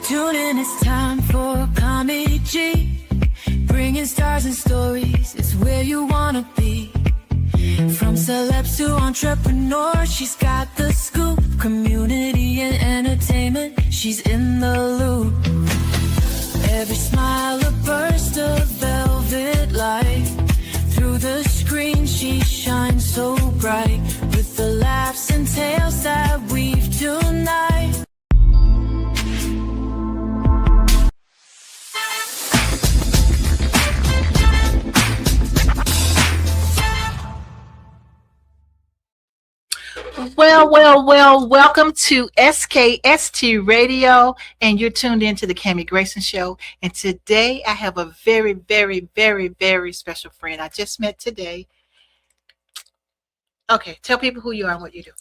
Tune in, it's time for Comedy G. Bringing stars and stories, it's where you wanna be. From celebs to entrepreneurs, she's got the scoop. Community and entertainment, she's in the loop. Every smile a burst of velvet light. Through the screen she shines so bright. With the laughs and tales that weave tonight. Welcome to SKST Radio, and you're tuned into the Cammie Grayson Show. And today I have a very special friend I just met today. Okay, tell people who you are and what you do.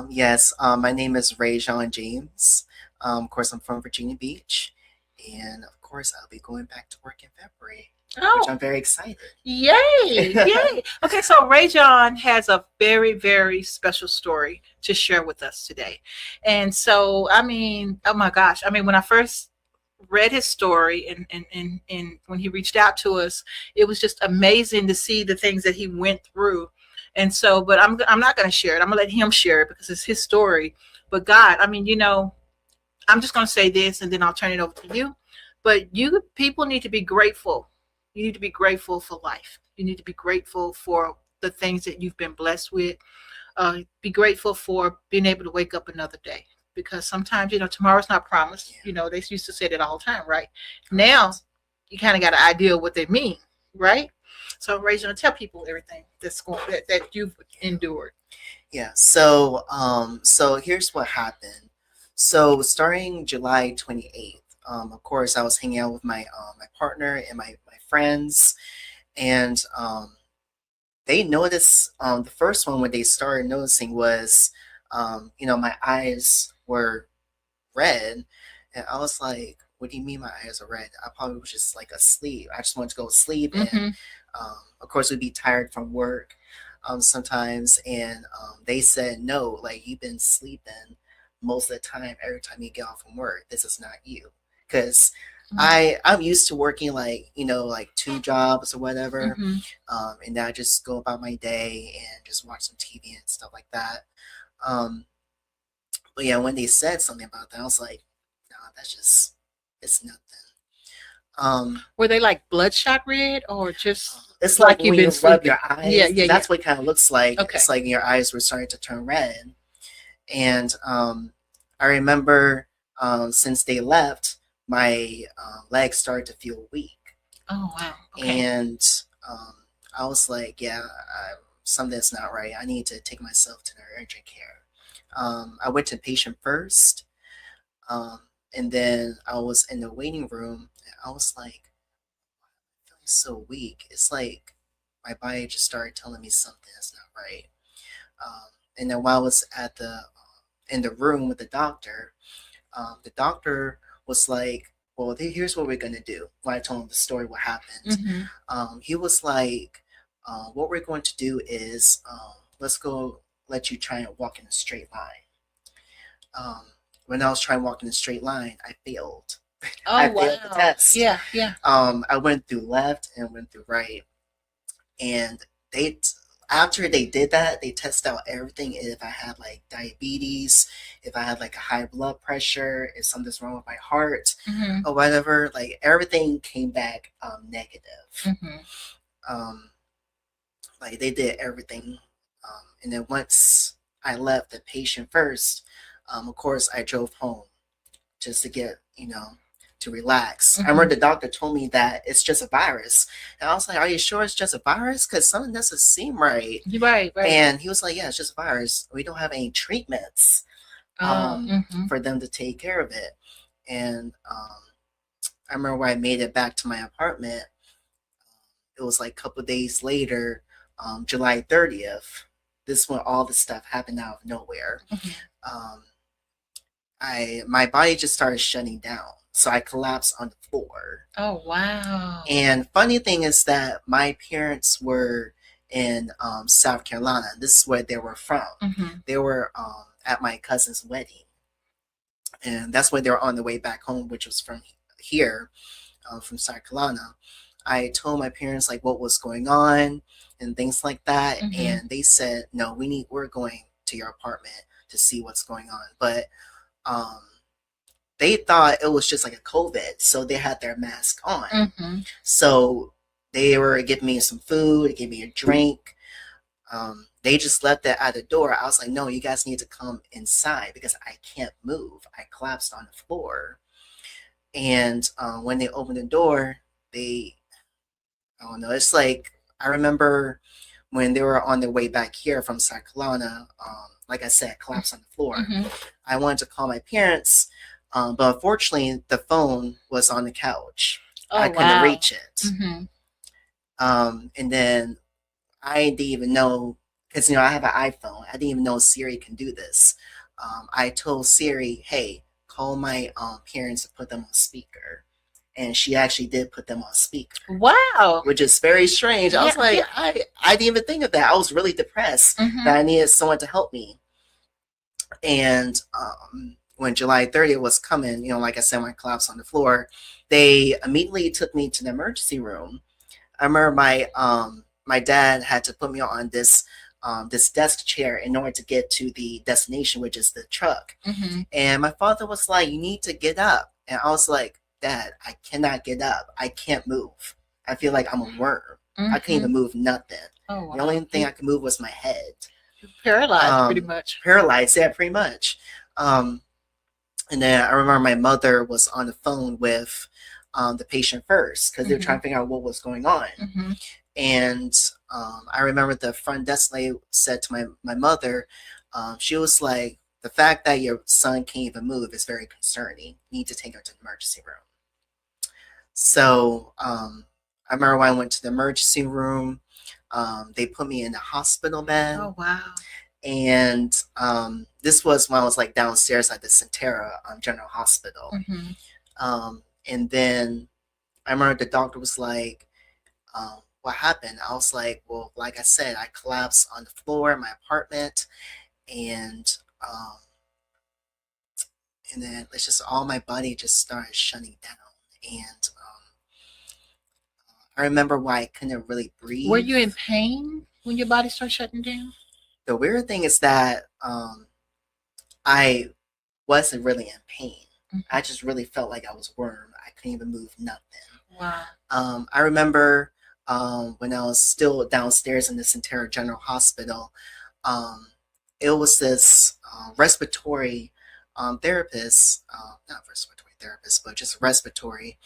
Yes, my name is Ra-Jon James. Of course, I'm from Virginia Beach, and of course, I'll be going back to work in February. Which I'm very excited. Yay! Okay, so Ra-Jon has a very special story to share with us today. And so, I mean, oh my gosh. I mean, when I first read his story and when he reached out to us, it was just amazing to see the things that he went through. And so, but I'm not going to share it. I'm going to let him share it because it's his story. But God, I mean, you know, I'm just going to say this and then I'll turn it over to you. But you people need to be grateful. You need to be grateful for life. You need to be grateful for the things that you've been blessed with. Be grateful for being able to wake up another day. Because sometimes, you know, tomorrow's not promised. You know, they used to say that all the time, right? Now, you kind of got an idea of what they mean, right? So, Ra-Jon, tell people everything that's going that you've endured. Yeah. So here's what happened. So, starting July 28th, of course, I was hanging out with my partner and my friends, and they noticed the first one when they started noticing was my eyes were red, and I was like, what do you mean my eyes are red? I probably was just like asleep. I just wanted to go to sleep, and of course we'd be tired from work sometimes, and they said, no, like, you've been sleeping most of the time. Every time you get off from work, this is not you. Because I'm used to working like 2 jobs or whatever, and then I just go about my day and just watch some TV and stuff like that. But yeah, when they said something about that, I was like, no, it's nothing. Were they like bloodshot red or just? It's like you've when been you sleeping. rub your eyes. Yeah. That's what it kind of looks like. Okay. It's like your eyes were starting to turn red, and I remember since they left, my legs started to feel weak. Oh, wow. Okay. And I was like, yeah, something's not right. I need to take myself to the urgent care. I went to patient first, and then I was in the waiting room, and I was like, I'm feeling so weak. It's like my body just started telling me something is not right. And then while I was in the room with the doctor was like, well, here's what we're going to do. When I told him the story, what happened, he was like, what we're going to do is let's go let you try and walk in a straight line. When I was trying to walk in a straight line, I failed. Oh, I wow. failed the test. Yeah. I went through left and went through right. And after they did that, they tested out everything. If I had like diabetes, if I had like a high blood pressure, if something's wrong with my heart or whatever, like everything came back negative. Like they did everything. And then once I left the patient first, of course I drove home just to get, to relax. I remember the doctor told me that it's just a virus. And I was like, are you sure it's just a virus? Because something doesn't seem right. Right. And he was like, yeah, it's just a virus. We don't have any treatments for them to take care of it. And I remember when I made it back to my apartment, it was like a couple of days later, July 30th. This is when all this stuff happened out of nowhere. My body just started shutting down. So I collapsed on the floor. Oh, wow. And funny thing is that my parents were in South Carolina. This is where they were from. They were at my cousin's wedding. and that's when they were on the way back home, which was from here, from South Carolina. I told my parents like what was going on and things like that, and they said, "No, we're going to your apartment to see what's going on." But um, they thought it was just like a COVID, so they had their mask on. So they were giving me some food, giving me a drink. They just left that at the door. I was like, "No, you guys need to come inside because I can't move. I collapsed on the floor." And when they opened the door, I don't know. It's like I remember when they were on their way back here from South Carolina. Like I said, collapsed on the floor. I wanted to call my parents, but unfortunately, the phone was on the couch. I couldn't reach it. And then I didn't even know, because I have an iPhone. I didn't even know Siri can do this. I told Siri, "Hey, call my parents and put them on speaker." And she actually did put them on speaker. Wow. Which is very strange. I was like, I didn't even think of that. I was really depressed that I needed someone to help me. And when July 30th was coming, like I said, when I collapsed on the floor, they immediately took me to the emergency room. I remember my dad had to put me on this desk chair in order to get to the destination, which is the truck. And my father was like, "You need to get up." And I was like, "Dad, I cannot get up. I can't move. I feel like I'm a worm. I can't even move nothing." Oh, wow. The only thing I could move was my head. Paralyzed, pretty much. Paralyzed, yeah, pretty much. And then I remember my mother was on the phone with the patient first because they were trying to figure out what was going on. And I remember the front desk lady said to my mother, she was like, "The fact that your son can't even move is very concerning. You need to take him to the emergency room." So I remember when I went to the emergency room, they put me in the hospital bed. Oh, wow. And this was when I was like downstairs at the Sentara General Hospital. And then I remember the doctor was like, "What happened?" I was like, "Well, like I said, I collapsed on the floor in my apartment, and then it's just all my body just started shutting down." And I remember why I couldn't really breathe. Were you in pain when your body started shutting down? The weird thing is that I wasn't really in pain. I just really felt like I was a worm. I couldn't even move nothing. Wow. I remember when I was still downstairs in the Sentara General Hospital, it was this respiratory therapist, not respiratory therapist, but just respiratory.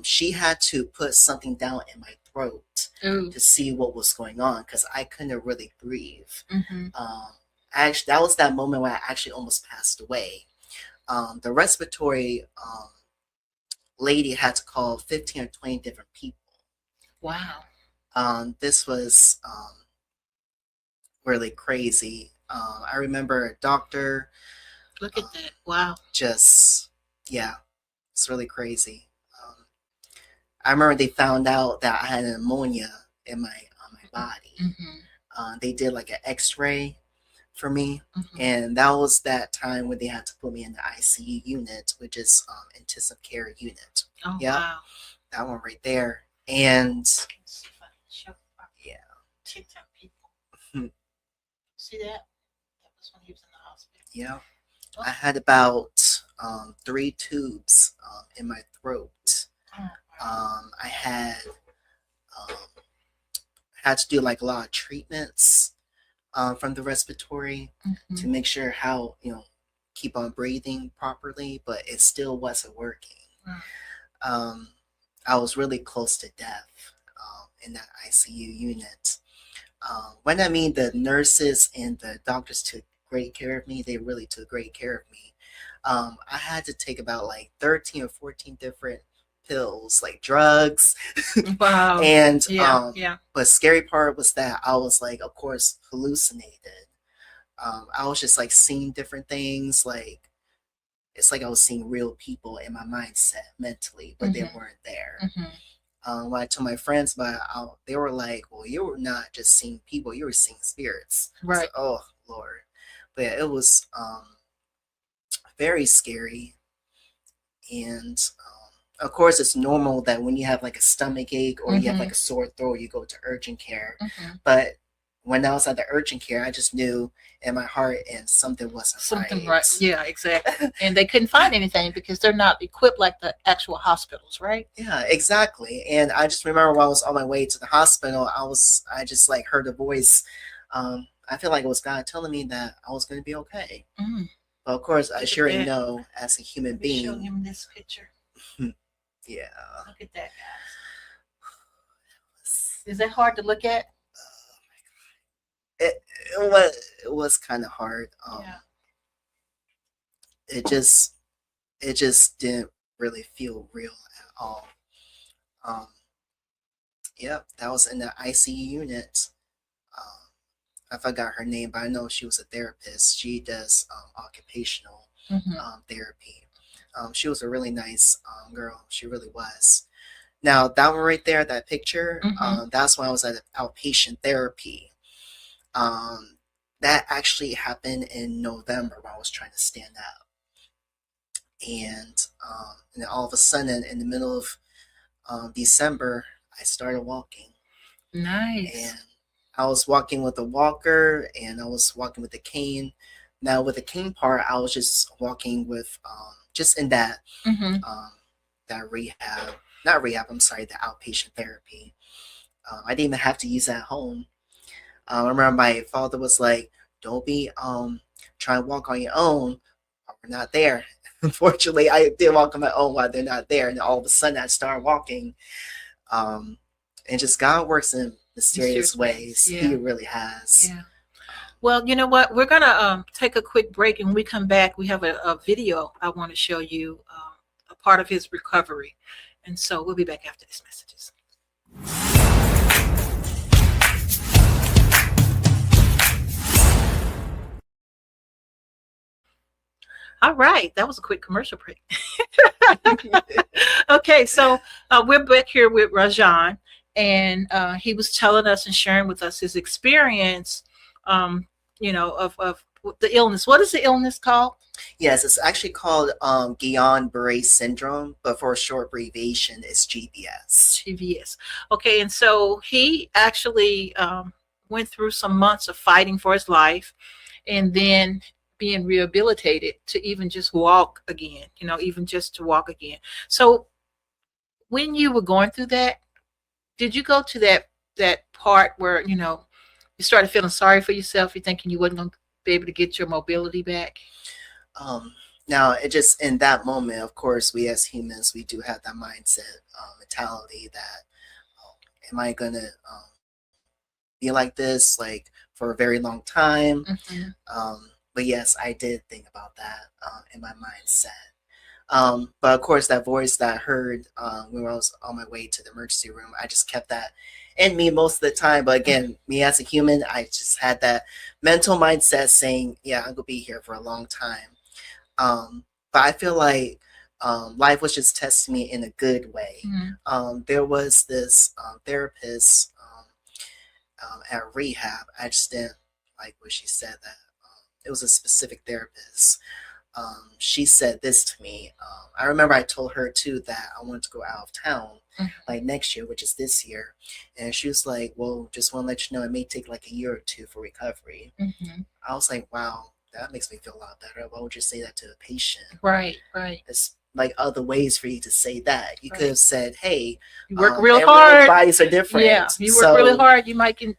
She had to put something down in my throat to see what was going on because I couldn't really breathe. Actually, that was that moment when I actually almost passed away. The respiratory lady had to call 15 or 20 different people. Wow. This was really crazy. I remember a doctor. Look at that. Wow. Just, yeah, it's really crazy. I remember they found out that I had pneumonia in my body. They did like an X-ray for me, and that was that time when they had to put me in the ICU unit, which is intensive care unit. Oh, wow. That one right there. And yeah, TikTok people. See that? That was when he was in the hospital. Yeah. I had about 3 tubes in my throat. I had to do like a lot of treatments from the respiratory to make sure how keep on breathing properly, but it still wasn't working. I was really close to death in that ICU unit. When I mean the nurses and the doctors took great care of me, they really took great care of me. I had to take about like 13 or 14 different pills, like drugs. Wow. And yeah. But scary part was that I was like, of course, hallucinated. I was just like seeing different things, like it's like I was seeing real people in my mindset mentally, but they weren't there. When I told my friends about it, they were like, "Well, you were not just seeing people; you were seeing spirits." Right. Like, oh Lord, but yeah, it was very scary. And of course, it's normal that when you have like a stomach ache or you have like a sore throat, you go to urgent care. But when I was at the urgent care, I just knew in my heart and something wasn't Something right. Yeah, exactly. And they couldn't find anything because they're not equipped like the actual hospitals, right? Yeah, exactly. And I just remember while I was on my way to the hospital, I just like heard a voice. I feel like it was God telling me that I was going to be okay. But of course, I sure know as a human being. Show him this picture. Yeah. Look at that, guys. Is that hard to look at? It was kind of hard. Yeah. It just didn't really feel real at all. Yep, that was in the ICU unit. I forgot her name, but I know she was a therapist. She does occupational therapy. She was a really nice girl. She really was. Now that one right there, that picture, that's when I was at outpatient therapy. That actually happened in November when I was trying to stand up. And then all of a sudden, in the middle of December, I started walking. Nice. And I was walking with a walker, and I was walking with a cane. Now, with the cane part, I was just walking with just in that that rehab, not rehab. I'm sorry, the outpatient therapy. I didn't even have to use that at home. I remember my father was like, "Don't be trying to walk on your own. We're not there." Unfortunately, I did walk on my own while they're not there, and all of a sudden I started walking. And just God works in mysterious ways. Yeah. He really has. Yeah. Well, you know what? We're gonna take a quick break, and when we come back, we have a video I want to show you, a part of his recovery, and so we'll be back after these messages. All right, that was a quick commercial break. Okay, so we're back here with Ra-Jon, and he was telling us and sharing with us his experience, of the illness. What is the illness called? Yes, it's actually called Guillain Barré Syndrome, but for a short abbreviation, it's GBS. GBS. Okay, and so he actually went through some months of fighting for his life, and then being rehabilitated to even just walk again, even just to walk again. So when you were going through that, did you go to that part where, you started feeling sorry for yourself? You're thinking you wasn't going to be able to get your mobility back? Now, it just, in that moment, of course, we as humans, we do have that mindset, mentality that, am I going to be like this, like, for a very long time? But yes, I did think about that in my mindset. But of course, that voice that I heard when I was on my way to the emergency room, I just kept that in me most of the time. But again, me as a human, I just had that mental mindset saying, yeah, I'm going to be here for a long time. But I feel like life was just testing me in a good way. There was this therapist at rehab. I just didn't like what she said, that it was a specific therapist. She said this to me. I remember I told her too that I wanted to go out of town like next year, which is this year. And she was like, well, just want to let you know it may take like a year or two for recovery. I was like, wow, that makes me feel a lot better. Why would you say that to a patient? Right. It's like other ways for you to say that. You could have said, hey, you work real hard. Bodies are different. Yeah, you work really hard. You might can,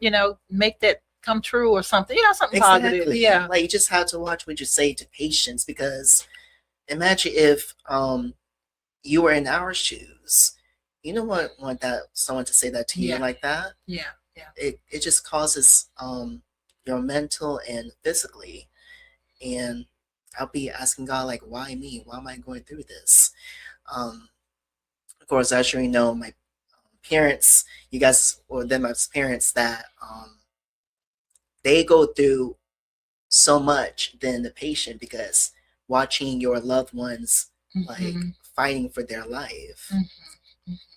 make that come true or something, something positive. Yeah. Like, you just have to watch what you say to patients, because imagine if you were in our shoes. You don't want that someone to say that to you like that. Yeah. It just causes your mental and physically. And I'll be asking God, like, why me? Why am I going through this? Of course, I sure know my parents, you guys, or them as parents, that they go through so much than the patient, because watching your loved ones like fighting for their life.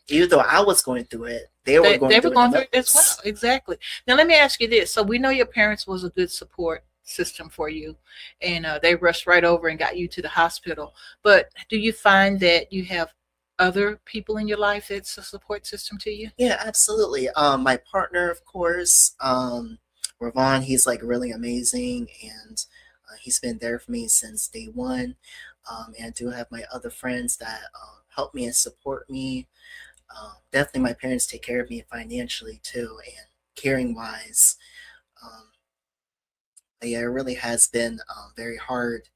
Even though I was going through it, they were going through it as well. Exactly. Now let me ask you this. So we know your parents was a good support system for you, and they rushed right over and got you to the hospital. But do you find that you have other people in your life that's a support system to you? Yeah, absolutely. My partner, of course, Ra-Jon, he's like really amazing, and he's been there for me since day one. And I do have my other friends that help me and support me. Definitely, my parents take care of me financially too, and caring wise. Um, but yeah, it really has been very hard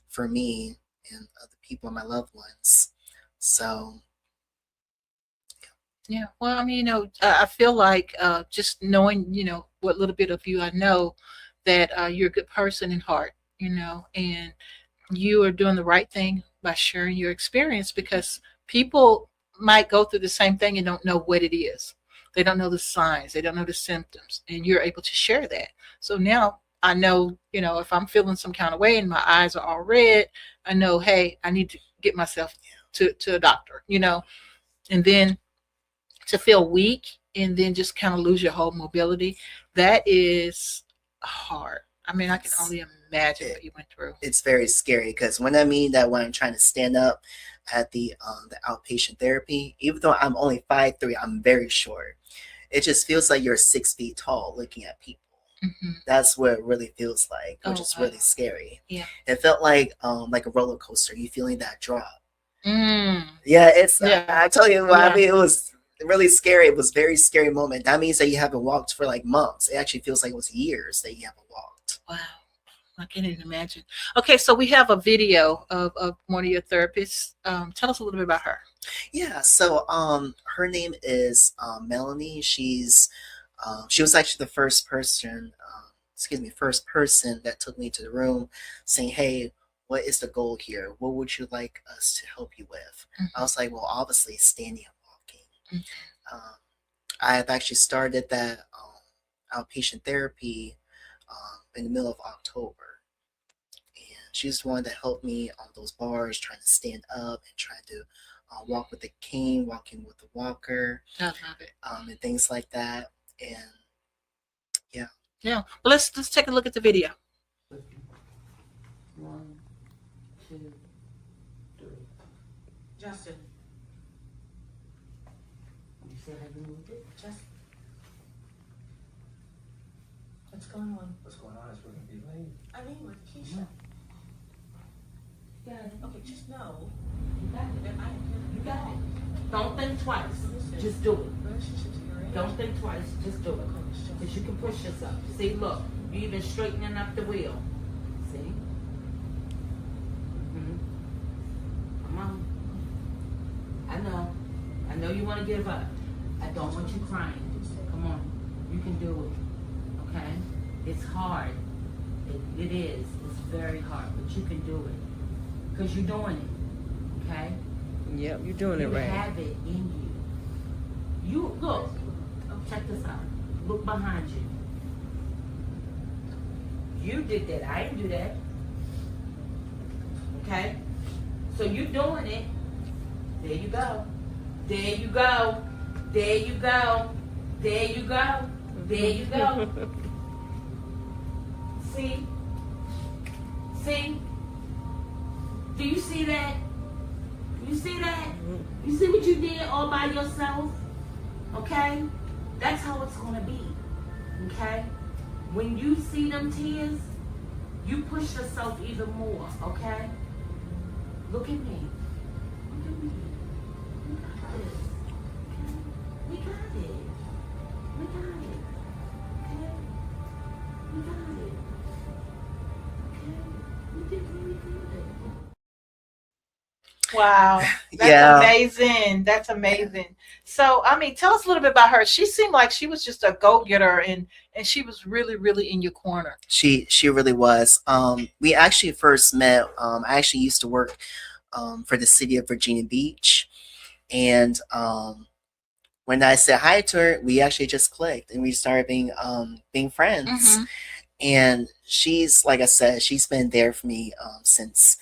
for me and other people, my loved ones. So Yeah. Well, I mean, I feel like just knowing, what little bit of you I know, that you're a good person in heart, and you are doing the right thing by sharing your experience, because people might go through the same thing and don't know what it is. They don't know the signs, they don't know the symptoms, and you're able to share that. So now I know, if I'm feeling some kind of way and my eyes are all red, I know, hey, I need to get myself to a doctor, and then to feel weak and then just kind of lose your whole mobility, that is hard. I mean, I can only imagine what you went through. it's very scary because when I mean that when I'm trying to stand up at the outpatient therapy, even though I'm only 5'3", I'm very short. It just feels like you're 6 feet tall looking at people. Hmm. That's what it really feels like, which Oh, is wow. really scary. Yeah. It felt like a roller coaster. You feeling that drop. Mm. Yeah, it's Yeah. I tell you what, Yeah. I mean, it was really scary. It was a very scary moment. That means that you haven't walked for like months. It actually feels like it was years that you haven't walked. Wow. I can't even imagine. Okay, so we have a video of one of your therapists. Tell us a little bit about her. Yeah, so her name is Melanie. She was actually the first person that took me to the room saying, "Hey, what is the goal here? What would you like us to help you with?" I was like, "Well, obviously standing and walking." Um, I have actually started that outpatient therapy in the middle of October. And she's the one that helped me on those bars, trying to stand up and trying to walk with the cane, walking with the walker, I love it. and things like that. And yeah. Yeah. Well, let's take a look at the video. 1, 2, 3. Justin, You said have you moved it? just what's going on? What's going on is we're gonna be late. I mean, with Keisha. You got it. Okay, just know You got it. that I You got it. Don't think twice. Listen. Just do it. relationships are your age. Don't think twice. Just do it. Because you can push yourself. See, look, you even straightening up the wheel. See? Come on. I know you want to give up. I don't want you crying. Come on. You can do it. Okay? It's hard. It is. It's very hard. But you can do it. Because you're doing it. Okay? Yep, you're doing You it right. have it in you. You look. Check this out. Look behind you. You did that. I didn't do that. Okay? So you doing it. There you go. There you go. There you go. There you go. There you go. See? See? Do you see that? You see that? You see what you did all by yourself? Okay? That's how it's gonna be. Okay? When you see them tears, you push yourself even more, okay? Look at me. Look at me. We got this. Okay? We got it. We got it. Okay? We got it. Okay? We did really good. Wow. That's Yeah. amazing. That's amazing. So, I mean, tell us a little bit about her. She seemed like she was just a go-getter, and she was really, really in your corner. She really was. We actually first met. I actually used to work for the city of Virginia Beach, and when I said hi to her, we actually just clicked and we started being friends. Mhm. And she's, like I said, she's been there for me since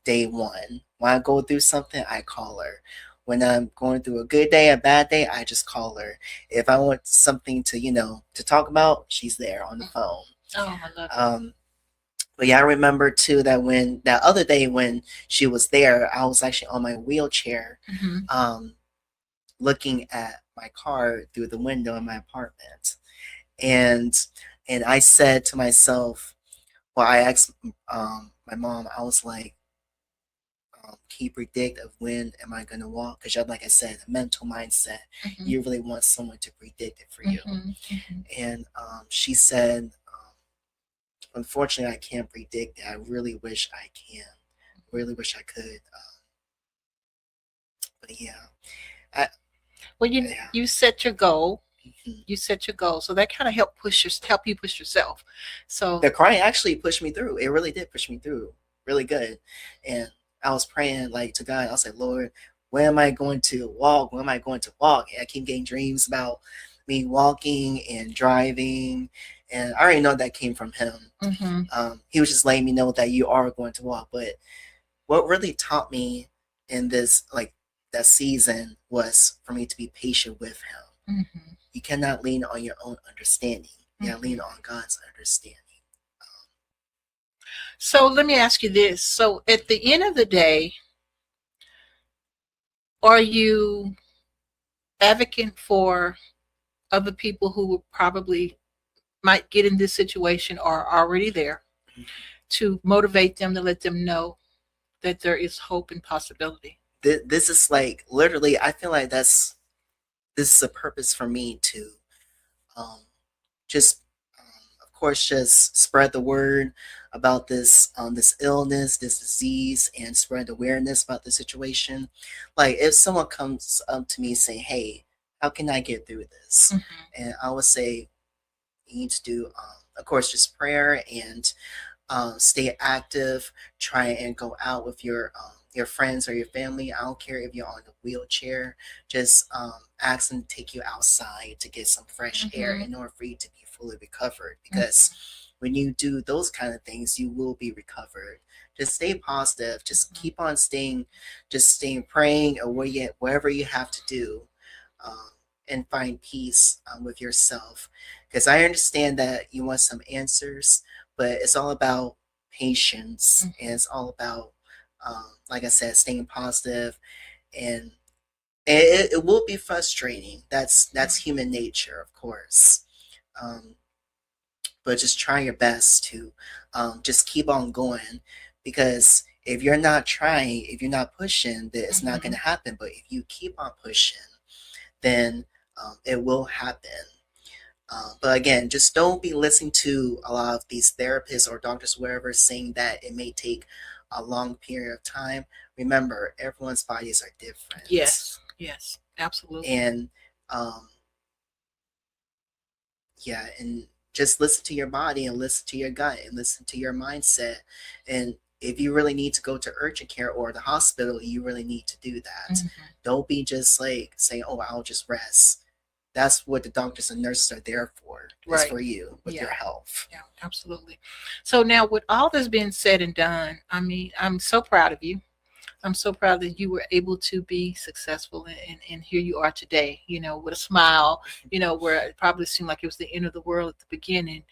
day one. When I go through something, I call her. When I'm going through a good day, a bad day, I just call her. If I want something to talk about, she's there on the phone. Oh, I love it. But yeah, I remember too that when that other day when she was there, I was actually on my wheelchair, Hmm. um, looking at my car through the window in my apartment, and I said to myself, well, I asked my mom, I was like, can you predict of when am I gonna walk? Because like I said, the mental mindset, Hmm. you really want someone to predict it for you. Hmm. Hmm. And she said, unfortunately, I can't predict it. I really wish I can. Really wish I could. But yeah, I, Well, yeah. you set your goal. Mhm. You set your goal, so that kind of help you push yourself. So The crying actually pushed me through. It really did push me through, really good. And I was praying like to God. I was like, Lord, when am I going to walk? When am I going to walk? And I keep getting dreams about me walking and driving, and I already know that came from Him. hmm He was just letting me know that you are going to walk. But what really taught me in this like that season was for me to be patient with Him. hmm You cannot lean on your own understanding. You gotta hmm lean on God's understanding. so let me ask you this. So at the end of the day, are you advocate for other people who will probably might get in this situation or are already there to motivate them to let them know that there is hope and possibility? This is like literally. I feel like this is a purpose for me to um, just, of course, just spread the word about this illness, this disease, and spread awareness about the situation. Like if someone comes up to me saying, "Hey, how can I get through this?" Hmm. and I would say, "You need to do, of course, just prayer and stay active. Try and go out with your friends or your family. I don't care if you're on a wheelchair. Just ask them to take you outside to get some fresh air Hmm. in order for you to be fully recovered. Hmm. Because when you do those kind of things, you will be recovered. Just stay positive. Just keep on staying praying or whatever you have to do. Um, and find peace with yourself, because I understand that you want some answers, but it's all about patience, and it's all about like I said, staying positive. And it will be frustrating. That's human nature, of course. um, but just try your best to just keep on going, because if you're not trying, if you're not pushing, then it's not going to happen. But if you keep on pushing, then it will happen. But again, just don't be listening to a lot of these therapists or doctors, wherever, saying that it may take a long period of time. Remember, everyone's bodies are different. Yes, yes, absolutely. And um, yeah, and just listen to your body and listen to your gut and listen to your mindset. And if you really need to go to urgent care or the hospital, you really need to do that. Hmm. Don't be just like saying, oh, I'll just rest. That's what the doctors and nurses are there for, is Right. for you with Yeah. your health. Yeah, absolutely. So now, with all this being said and done, I mean, I'm so proud of you. I'm so proud that you were able to be successful, and here you are today, with a smile, where it probably seemed like it was the end of the world at the beginning.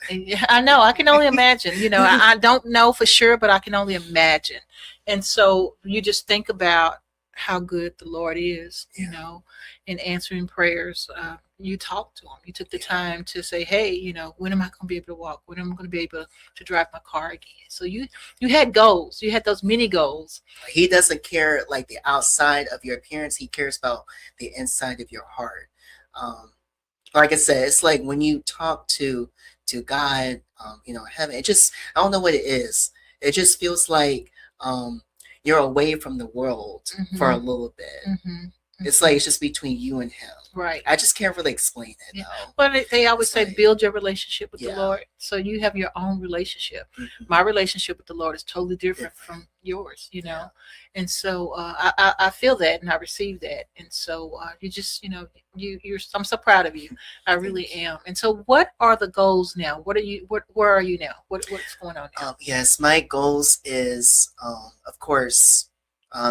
And yeah, I know, I can only imagine, I don't know for sure, but I can only imagine. And so you just think about how good the Lord is, Yeah. in answering prayers. You talked to him. You took the time to say, "Hey, when am I going to be able to walk? When am I going to be able to drive my car again?" So you had goals. You had those mini goals. He doesn't care like the outside of your appearance. He cares about the inside of your heart. Um, like I said, it's like when you talk to God, heaven. It just, I don't know what it is. It just feels like you're away from the world for a Hmm. little bit. Hmm. It's like it's just between you and Him. Right. I just can't really explain it Yeah. though. Well, they always It's say like, build your relationship with the yeah, Lord. So you have your own relationship. mhm, My relationship with the Lord is totally different different. from yours, Yeah, And so I feel that and I receive that. And so you just, I'm so proud of you. I really thank you. am. And so what are the goals now? Where are you now? What's going on now? Yes, my goals is, of course,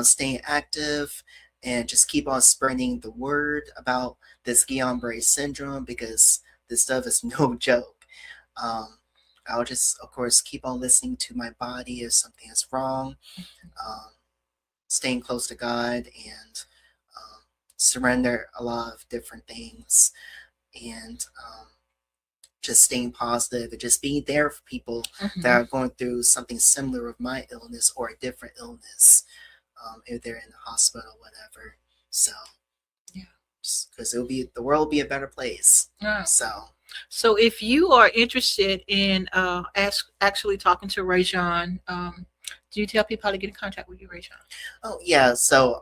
staying active and just keep on spreading the word about this Guillain Barré syndrome, because this stuff is no joke. I'll just, of course, keep on listening to my body if something is wrong, staying close to God, and surrender a lot of different things, and just staying positive and just being there for people that are going through something similar with my illness or a different illness, if they're in the hospital, whatever. So, Yeah. because the world will be a better place. Yeah. So, if you are interested in actually talking to Ra-Jon, do you tell people how to get in contact with you, Ra-Jon? oh yeah, so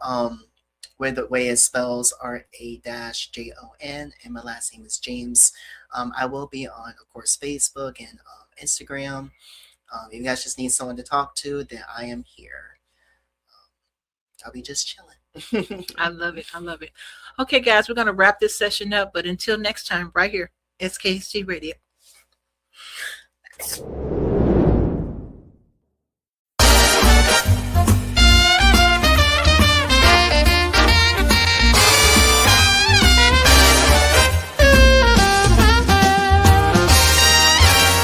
where the way it spells R-A-Jon, and my last name is James. I will be on, of course, Facebook and Instagram. If you guys just need someone to talk to, then I am here. I'll be just chilling. I love it. I love it. Okay, guys, we're going to wrap this session up. But until next time, right here, SKST Radio.